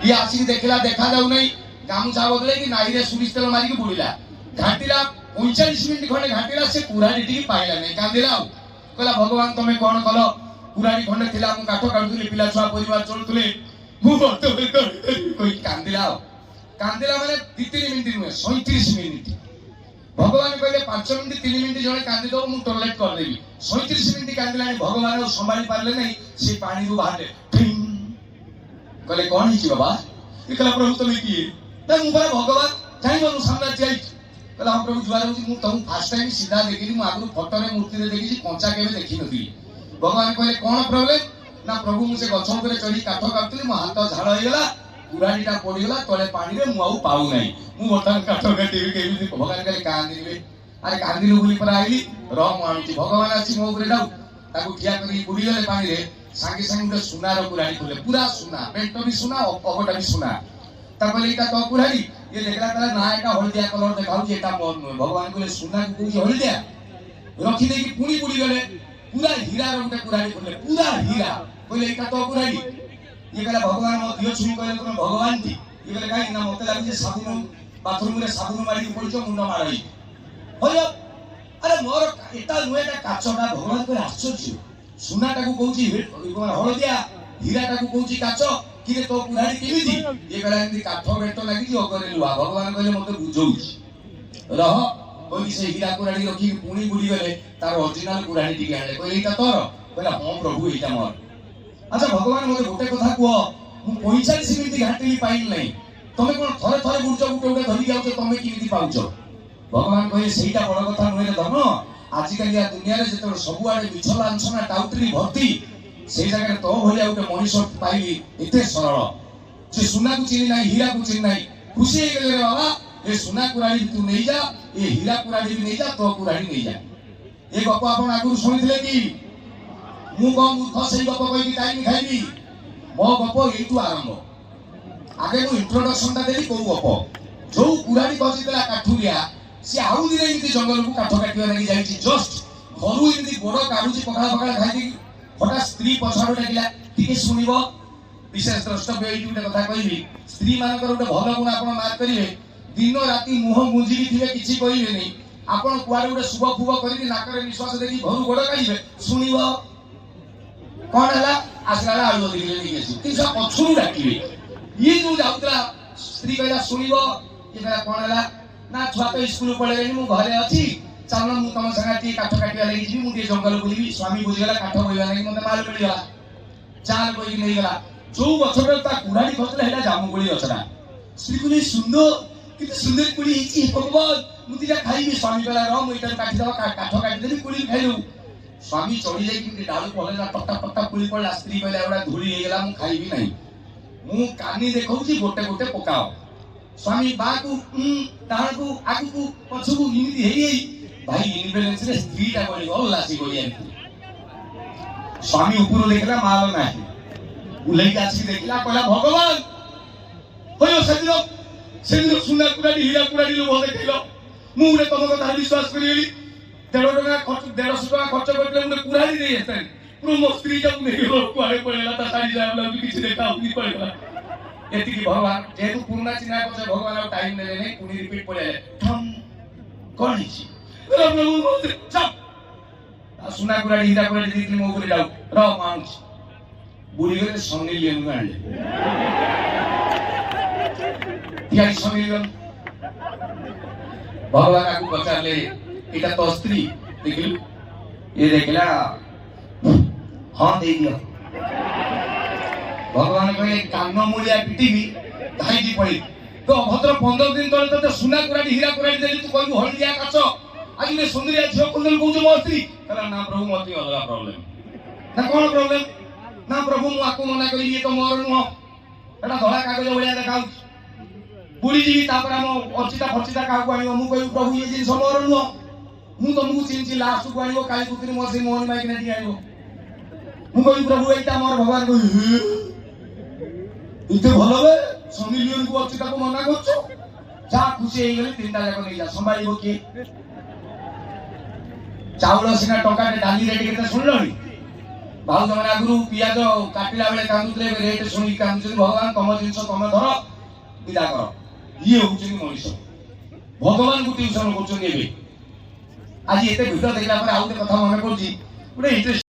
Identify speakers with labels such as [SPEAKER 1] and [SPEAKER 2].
[SPEAKER 1] ये आसिक देखला देखा जाऊ नहीं गामुछा बदले कि नाई रे सुरिस तेल मारिक बुड़िला घाटिला 45 मिनिट खंडे घाटिला से कुराड़ी टी पाइला नहीं कांदिला कहला भगवान तमे कोन कलो कुराड़ी खंडे थिला मु काठ काढुली पिला छुआ परिवार चलुतले मु बत कोई कांदिला माने 2-3 मिनिट नुहे 37 मिनिट भगवान कहले 5 मिनिट 3 मिनिट जने कांदी दो मु टॉयलेट कर देबी 37 मिनिट कांदिला भगवान संभाली पारले नहीं से पानी रु बाहर कहले कौन ही बाबा कहला प्रभु तुम किए तो मु बड़ा भगवान जाई मनु सामने जाई कहला हम प्रभु जुआर होची मु तुम फर्स्ट टाइम सीधा देखिली मु आगु फोटो रे मूर्ति रे देखिची कंचा केबे देखि नथी भगवान कहले कौन प्रॉब्लम ना प्रभु मुझे गछ ऊपर चढ़ी काठ काटुली मो हाथ झाड़ हो गेला कुराडीटा पड़ी गला तले पानी रे मु आउ पाउ नाही मु बर्तन काठ काटिबे केबे भगवान कहले कांदिबे अरे कांदिलु बुली पर आइली र मु आउची भगवान आसी मो ऊपर डाउ ताकू ठिया करी बुडी गले पानी रे सांगे सांगे गोटे सुनार कुराड़ी खोले पूरा सुना पेट भी सुना अगटा भी सुना ताकले इटा तो कुराड़ी ये देखला ताला ना एटा हळदिया कलर देखाउ जे एटा मोर न भगवान कोले सुना को कोई हळदिया रखी दे कि पुणी बुडी गले पूरा हीरा रो गोटे कुराड़ी खोले पूरा हीरा कोले इटा तो कुराड़ी ये कहला भगवान मो दियो छुई कहले तुम भगवान थी ये कहले काई ना मते लागु जे साबुन बाथरूम रे साबुन मारी पड़िछो मुंड मारई होयो अरे मोर एटा नुएटा काचटा भगवान को आश्चर्य सुनाटा को कहूची हळदिया हीराटा को कहूची काच किरे तो कुराड़ी केमिति ये कहला एंदी काठ बेट लागि जी अगरे लुआ भगवान कहले मते बुझौची रह कोई से हीरा कुराड़ी रखी पुणी बुडी गले तार ओरिजिनल कुराड़ी टिके आले कहले एटा तोर कहला हां प्रभु एटा मोर अच्छा भगवान मते गोटे कथा कुओ मु 45 मिनिट घाटिली पाइल नै तमे कोन थरे थरे बुडचो गुटे धरि जाउछो तमे किमिति पाउछो भगवान कहले सेटा बड़ कथा नहे धर्म आजिकल या दुनिया रे जतो सब आडे मिछला अंशना टाउटरी भर्ती से जगह तो भलिया उके मनीष पाइली एते सरल जे सुना को चिनी नाही हीरा को चिनी नाही खुशी हे गेले रे बाबा ए सुना कुराड़ी तू नहीं जा ए हीरा कुराड़ी भी नहीं जा तो कुराड़ी नहीं जा ए गप आपण आगु सुनिथिले कि मु को मूर्ख सही गप कहि कि टाइम खाइबी मो गप एटू आरंभ आगे मु इंट्रोडक्शन ता देली को गप जो कुराड़ी बसितला काठुरिया से आउ दिन इनती जंगल को काठ काटिया लागि जाईची जस्ट घरु इनती गोड़ काढुची पखाला पखाला खाइदी हटा स्त्री पछाडो डाकिला टिके सुनिबो विशेष द्रष्टव्य एई गुटे कथा कहिबी स्त्री मानकर गुटे भलो गुण आपण मार करिवे दिन राती मुह मुंजिकी थिबे किछि कहिबे नै आपण कुआरे गुटे शुभ फुब करिकि नाकरे विश्वास देखि घरु गोड़ काढिबे सुनिबो कोन हला आसला आलु दिले दिगेसी किछ पछुरु डाकिबे ये जो जाउतला स्त्री कहला सुनिबो ये कहला कोन हला ना छुआ तो स्कूल पढ़े मु घरे अछि चल मु तम संगाती काठ काटिया लागि जी मु जंगल बुलिबी स्वामी बुझिगला काठ बोइला लागि मते माल पड़िगला चाल कोई नहीं गला जो गछर ता कुराड़ी खतले हेला जामु गोली अछरा श्री कुली सुंदर किते सुंदर कुली हिची भगवान मु दिया खाइबी स्वामी कहला र मु इटा काटी दबा काठ काटी देबी कुली खाइलु स्वामी चढ़ी जाई कि डालू पले ना पट्टा पट्टा कुली पड़ला स्त्री कहला एडा धूली हे गेला मु खाइबी नहीं मु कानी देखौची गोटे गोटे पकाओ स्वामी बाकू तारकू आगू पछकू इमिति हेई भाई इनबैलेंस रे स्त्री ता बोली गल्ला सी गोली स्वामी ऊपर देखला माल नाही उलई आसी देखला कहला भगवान होयो सेदिन सुना कुराडी हीरा कुराडी लो देखिलो मु रे तम कथा विश्वास करिली 1.5 टका खर्च करले मु कुराडी दे हेतन पुरो मो स्त्री जब नहीं रो कुआरे पड़ेला ता सारी जायला किछि देखा उनी पड़ेला एति की भगवान जेतु पुरना चिन्हा को भगवान टाइम नेले नहीं पुनी रिपीट पड़े थम कोन हिची प्रभु चप सुना कुराडी हीरा कुराडी दिखली मो ऊपर जाऊ र माउंट बुढ़ी गले सोनी लियन गांडे या सोनी लियन भगवान आकु बचाले एटा तो स्त्री देखिलु ये देखला हां दे दियो भगवान कहे कान मूलिया पिटिबी धाईजी पड़ी तो अभद्र 15 दिन तले तो सुना कुराडी हीरा कुराडी देली तू कहू हळदिया काच आज ने सुंदरिया झियो कुंदन कहू मो स्त्री कहला ना प्रभु मती अलगा प्रॉब्लम ना कोन प्रॉब्लम ना प्रभु मु आकु मना करी ये तो मोर नुह एटा धला कागज भलिया देखाउ बुली जी तापर हम अर्चिता फर्चिता काकु आनियो मु कहू प्रभु ये जिन मोर नुह मु तो मु चिंची लास्ट को आनियो काली पुत्री मोर से मोहन माइक ने आनियो मु कहू प्रभु एटा मोर भगवान कहू इते भलो बे सोनी लियन को अर्चिता को मना करछो जा खुशी हे गेले तीनटा जाक नै जा संभाळिबो की चाउल सिना टका डाली रेडी केते सुनलोनी भाउज मैंने आगु पिज काटिला बेले कांदुले रेट शुणी कांदुचे भगवान तुम जिन तुम धर विदा कर ये हूँ मनीष भगवान को ट्यूशन कर आज एत भिड़ देखला आउ गोटे कथा मन पड़ी गोटे इंटरेस्ट